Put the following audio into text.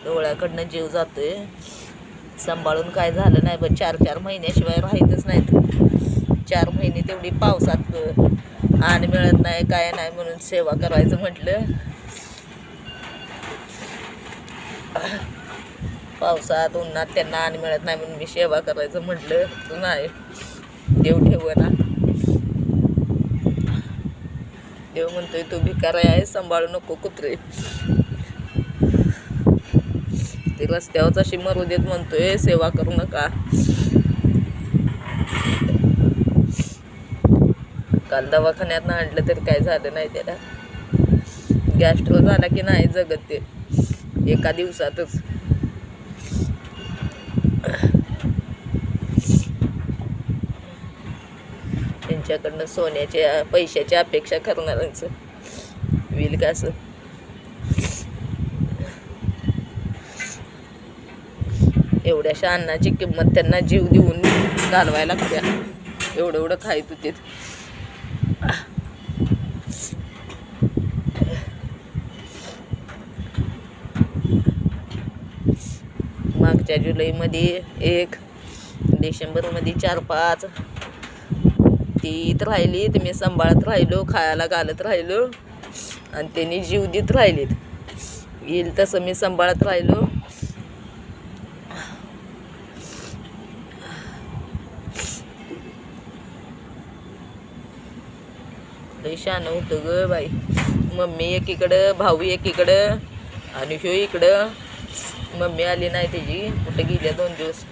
डोळ्याकडनं जीव जातोय. सांभाळून काय झालं नाही, पण 4-4 महिन्याशिवाय राहतच नाहीत. 4 महिने तेवढी पावसात आण मिळत नाही, काय नाही म्हणून सेवा करायचं म्हटलं. पावसात उन्हात त्यांना आण मिळत नाही म्हणून मी सेवा करायचं म्हटलं, तर नाही, देव ठेवना. देव म्हणतोय तू भिकारी आहे, सांभाळू नको कुत्रे. ते रस्त्यावरच अशी मरू देत म्हणतोय, सेवा करू नका. काल दवाखान्यात आणलं तरी काय झालं नाही त्याला. गॅस्ट्रो झाला की नाही जगत ते एका दिवसातच. त्यांच्याकडनं सोन्याच्या पैशाची अपेक्षा करणाऱ्यांचं होईल का असं. एवढ्याशा अन्नाची किंमत त्यांना जीव देऊन घालवायला लागत्या. एवढं खायत होते. मागच्या जुलैमध्ये 1, डिसेंबरमध्ये 4-5 ती इथं राहिली, तर मी सांभाळत राहिलो, खायला घालत राहिलो आणि त्यांनी जीव देत राहिलेत. येईल तसं मी सांभाळत राहिलो. लय शहाणं होतं ग बाई. मम्मी एकीकडं, भाऊ एकीकडं आणि ह्यो इकडं. मम्मी आली नाही त्याची, कुठं गेल्या 2 दिवस.